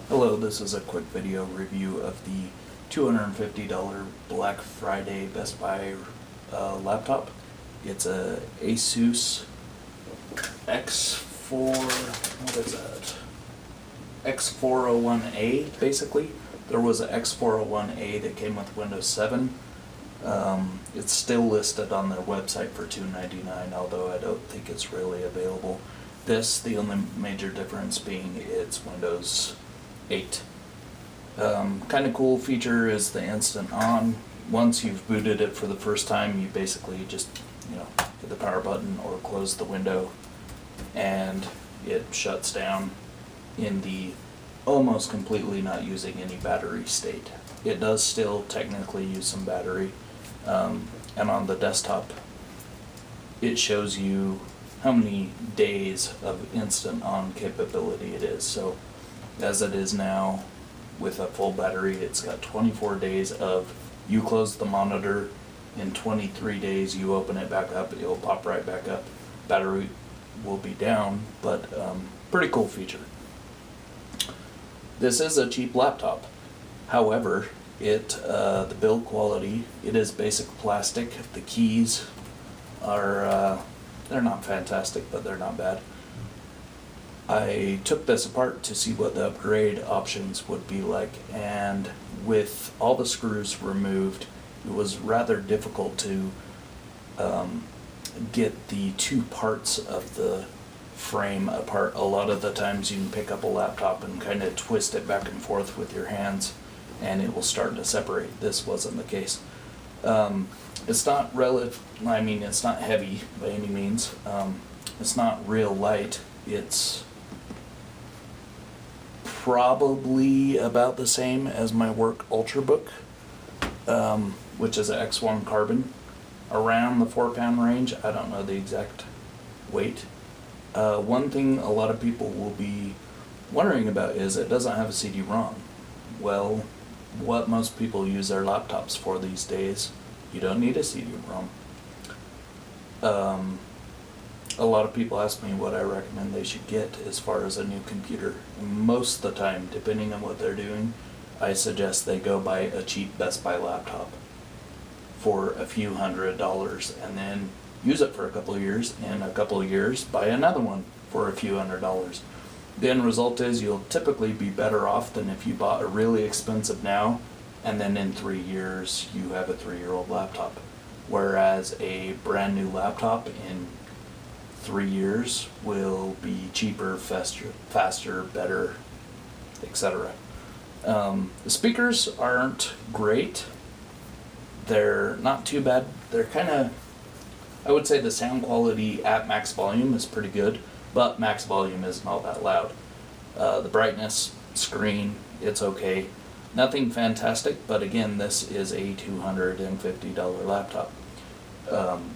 Hello, this is a quick video review of the $250 Black Friday Best Buy laptop. It's a Asus X401A basically. There was an X401A that came with Windows 7. It's still listed on their website for $299, although I don't think it's really available. The only major difference being it's Windows 8. Kind of cool feature is the instant on. Once you've booted it for the first time, you basically just hit the power button or close the window and it shuts down in the almost completely not using any battery state. It does still technically use some battery, and on the desktop it shows you how many days of instant on capability it is. So as it is now with a full battery, it's got 24 days of you close the monitor, in 23 days you open it back up, it'll pop right back up, battery will be down, but pretty cool feature. This is a cheap laptop. However, the build quality, it is basic plastic. The keys are they're not fantastic, but they're not bad. I took this apart to see what the upgrade options would be like, and with all the screws removed, it was rather difficult to get the two parts of the frame apart. A lot of the times you can pick up a laptop and kind of twist it back and forth with your hands and it will start to separate. This wasn't the case. It's not it's not heavy by any means. It's not real light. It's probably about the same as my work Ultrabook, which is an X1 carbon, around the 4-pound range. I don't know the exact weight. One thing a lot of people will be wondering about is it doesn't have a CD-Rom. Well, what most people use their laptops for these days, you don't need a CD-Rom. A lot of people ask me what I recommend they should get as far as a new computer. And most of the time, depending on what they're doing, I suggest they go buy a cheap Best Buy laptop for a few $100s and then use it for a couple of years. In a couple of years, buy another one for a few $100s. The end result is you'll typically be better off than if you bought a really expensive now and then in 3 years you have a 3-year-old laptop. Whereas a brand new laptop in 3 years will be cheaper, faster, better, etc. The speakers aren't great. They're not too bad. They're kind of, I would say the sound quality at max volume is pretty good, but max volume isn't all that loud. The brightness, screen, it's okay. Nothing fantastic, but again, this is a $250 laptop.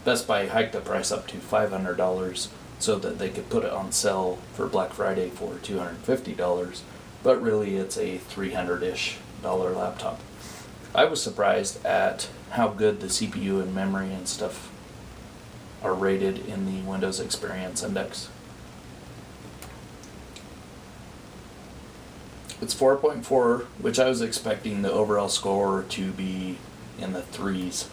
Best Buy hiked the price up to $500 so that they could put it on sale for Black Friday for $250, but really it's a $300-ish laptop. I was surprised at how good the CPU and memory and stuff are rated in the Windows Experience Index. It's 4.4, which I was expecting the overall score to be in the 3s.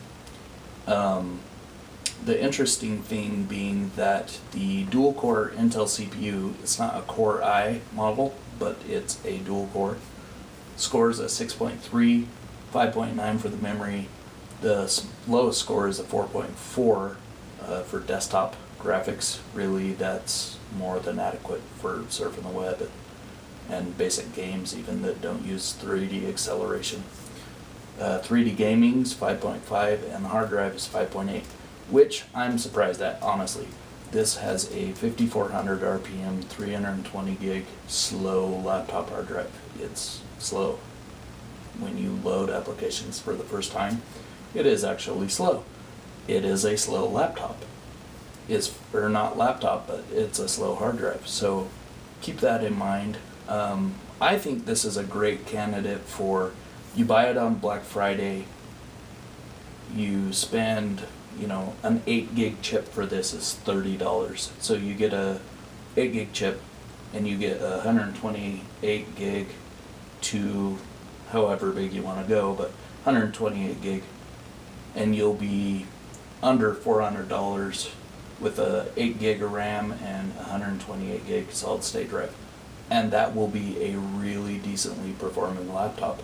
The interesting thing being that the dual-core Intel CPU, it's not a Core I model, but it's a dual-core. Scores a 6.3, 5.9 for the memory. The lowest score is a 4.4 for desktop graphics. Really, that's more than adequate for surfing the web and basic games even that don't use 3D acceleration. 3D gaming's 5.5 and the hard drive is 5.8, which I'm surprised at, honestly. This has a 5400 RPM, 320 gig slow laptop hard drive. It's slow. When you load applications for the first time, it is actually slow. It is a slow laptop. Or not laptop, but it's a slow hard drive. So keep that in mind. I think this is a great candidate for, you buy it on Black Friday, you spend, an 8 gig chip for this is $30. So you get a 8 gig chip and you get a 128 gig to however big you want to go, but 128 gig, and you'll be under $400 with a 8 gig of RAM and 128 gig solid state drive, and that will be a really decently performing laptop.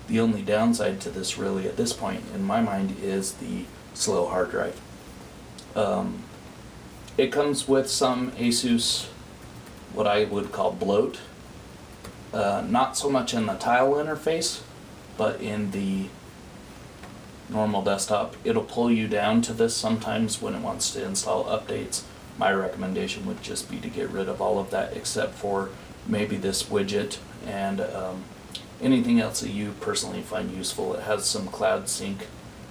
The only downside to this really at this point in my mind is the slow hard drive. It comes with some Asus, what I would call bloat, not so much in the tile interface, but in the normal desktop. It'll pull you down to this sometimes when it wants to install updates. My recommendation would just be to get rid of all of that except for maybe this widget and anything else that you personally find useful. It has some cloud sync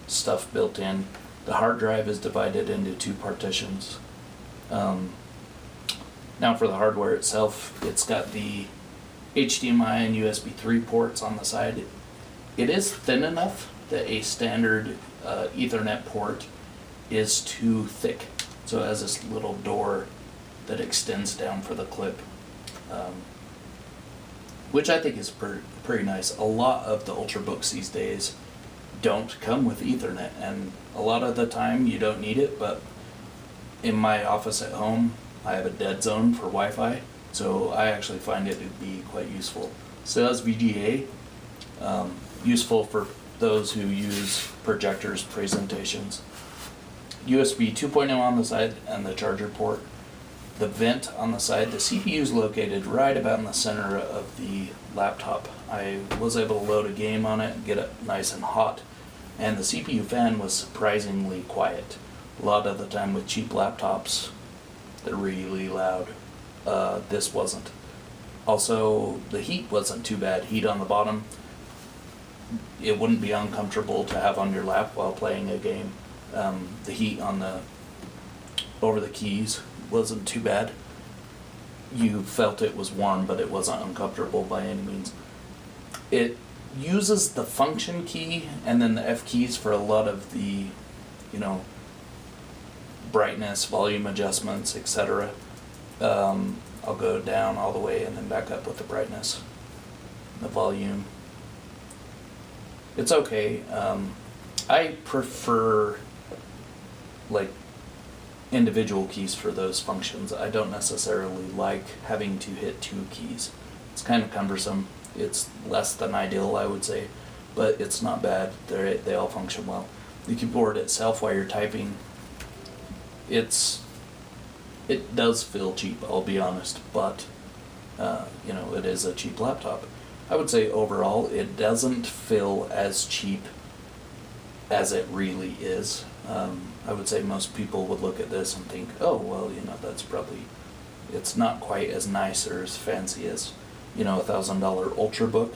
stuff built in. The hard drive is divided into 2 partitions. Now for the hardware itself, it's got the HDMI and USB 3 ports on the side. It is thin enough that a standard Ethernet port is too thick. So it has this little door that extends down for the clip, which I think is pretty nice. A lot of the Ultrabooks these days don't come with Ethernet, and a lot of the time you don't need it, but in my office at home I have a dead zone for Wi-Fi, so I actually find it to be quite useful. So that's VGA, useful for those who use projectors presentations. USB 2.0 on the side and the charger port. The vent on the side, the CPU is located right about in the center of the laptop. I was able to load a game on it and get it nice and hot, and the CPU fan was surprisingly quiet. A lot of the time with cheap laptops, they're really loud. This wasn't. Also, the heat wasn't too bad. Heat on the bottom, it wouldn't be uncomfortable to have on your lap while playing a game. The heat on the over the keys wasn't too bad. You felt it was warm, but it wasn't uncomfortable by any means. It uses the function key and then the F keys for a lot of the, brightness, volume adjustments, etc. I'll go down all the way and then back up with the brightness, the volume. It's okay. I prefer individual keys for those functions. I don't necessarily like having to hit 2 keys. It's kind of cumbersome. It's less than ideal, I would say, but it's not bad. They all function well. The keyboard itself, while you're typing, it does feel cheap, I'll be honest, but it is a cheap laptop. I would say overall it doesn't feel as cheap as it really is. I would say most people would look at this and think, oh, well, that's probably, it's not quite as nice or as fancy as, $1,000 Ultrabook.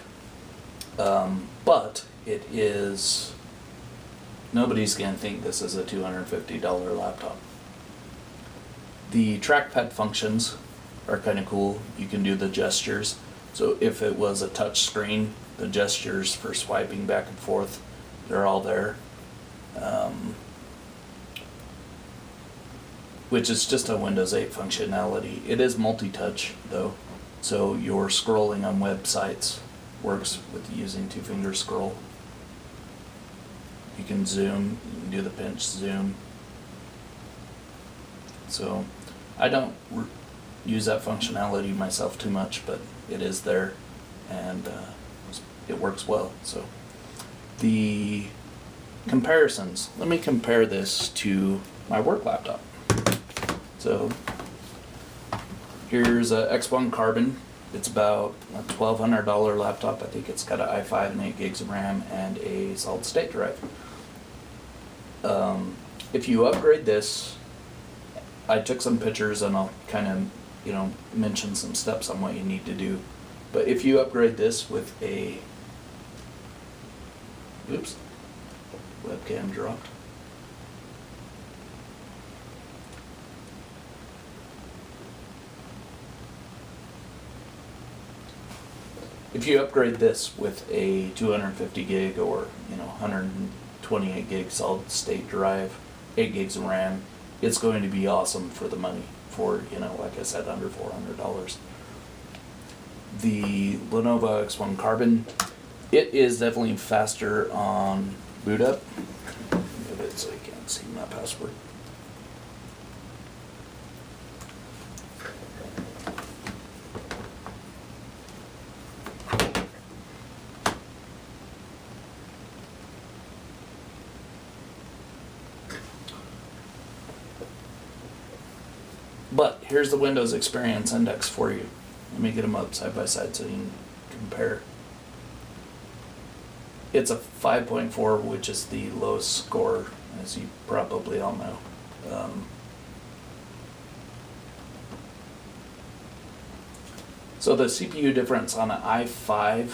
But it is, nobody's going to think this is a $250 laptop. The trackpad functions are kind of cool. You can do the gestures. So if it was a touch screen, the gestures for swiping back and forth, they're all there. Which is just a Windows 8 functionality. It is multi-touch though, so your scrolling on websites works with using 2-finger scroll. You can zoom, you can do the pinch zoom. So I don't use that functionality myself too much, but it is there and it works well. So the comparisons, let me compare this to my work laptop. So here's a X1 Carbon. It's about a $1,200 laptop. I think it's got an i5 and 8 gigs of RAM and a solid state drive. If you upgrade this, I took some pictures and I'll kind of mention some steps on what you need to do. But if you upgrade this with a, oops, webcam dropped. If you upgrade this with a 250 gig or 128 gig solid state drive, 8 gigs of RAM, it's going to be awesome for the money, for like I said, under $400. the Lenovo X1 Carbon. It is definitely faster on boot up. Move it so you can't see my password. But here's the Windows Experience Index for you. Let me get them up side by side so you can compare. It's a 5.4, which is the lowest score, as you probably all know. So the CPU difference on an i5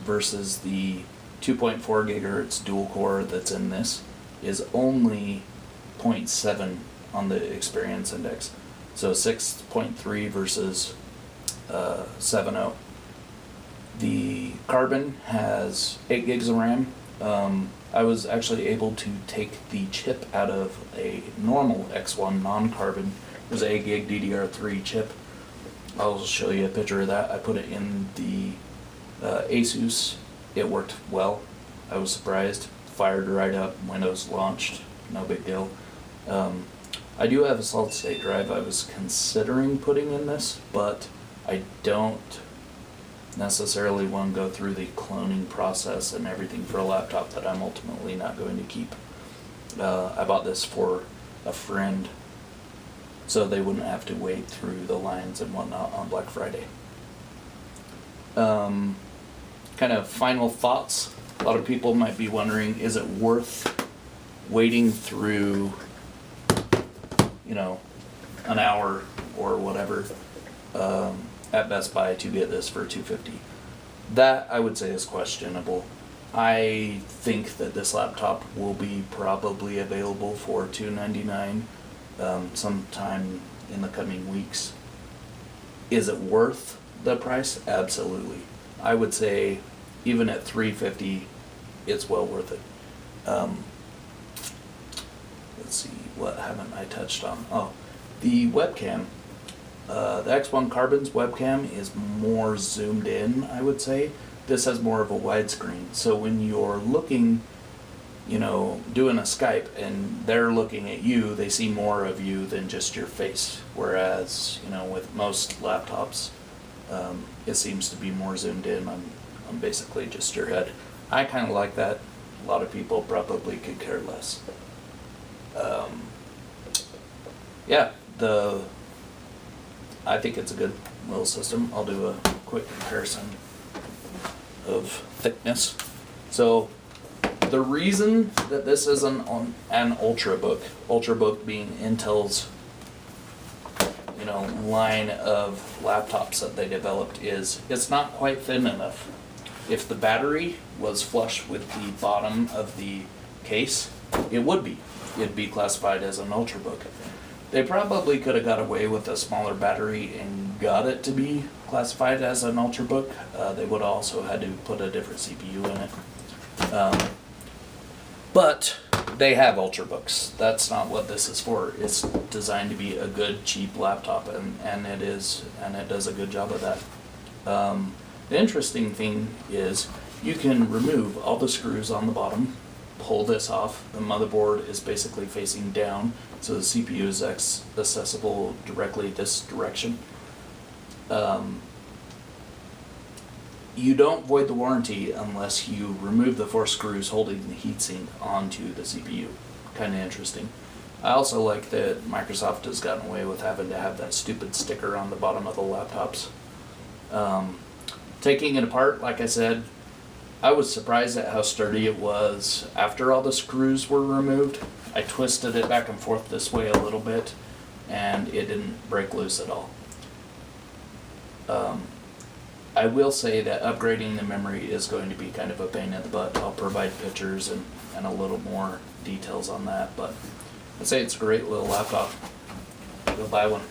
versus the 2.4 gigahertz dual core that's in this is only 0.7 on the Experience Index. So 6.3 versus 7.0. The Carbon has 8 gigs of RAM. I was actually able to take the chip out of a normal X1 non-Carbon. It was an 8 gig DDR3 chip. I'll show you a picture of that. I put it in the Asus. It worked well. I was surprised. Fired right up. Windows launched. No big deal. I do have a solid state drive I was considering putting in this, but I don't necessarily want to go through the cloning process and everything for a laptop that I'm ultimately not going to keep. I bought this for a friend so they wouldn't have to wait through the lines and whatnot on Black Friday. Kind of final thoughts. A lot of people might be wondering, is it worth waiting through, you know, an hour or whatever at Best Buy to get this for $250? That I would say is questionable. I think that this laptop will be probably available for $299 sometime in the coming weeks. Is it worth the price? Absolutely. I would say even at $350, it's well worth it. Let's see, what haven't I touched on? Oh, the webcam. The X1 Carbon's webcam is more zoomed in, I would say. This has more of a widescreen. So when you're looking, you know, doing a Skype and they're looking at you, they see more of you than just your face. Whereas, you know, with most laptops, it seems to be more zoomed in on basically just your head. I kind of like that. A lot of people probably could care less. Yeah, I think it's a good little system. I'll do a quick comparison of thickness. So the reason that this is an Ultrabook being Intel's, you know, line of laptops that they developed, is it's not quite thin enough. If the battery was flush with the bottom of the case, it would be. It'd be classified as an Ultrabook. They probably could have got away with a smaller battery and got it to be classified as an Ultrabook. They would have also had to put a different CPU in it. But they have Ultrabooks. That's not what this is for. It's designed to be a good, cheap laptop, and it is, and it does a good job of that. The interesting thing is you can remove all the screws on the bottom, pull this off. The motherboard is basically facing down, so the CPU is accessible directly this direction. You don't void the warranty unless you remove the 4 screws holding the heatsink onto the CPU. Kind of interesting. I also like that Microsoft has gotten away with having to have that stupid sticker on the bottom of the laptops. Taking it apart, like I said, I was surprised at how sturdy it was after all the screws were removed. I twisted it back and forth this way a little bit, and it didn't break loose at all. I will say that upgrading the memory is going to be kind of a pain in the butt. I'll provide pictures and a little more details on that, but I'd say it's a great little laptop. Go buy one.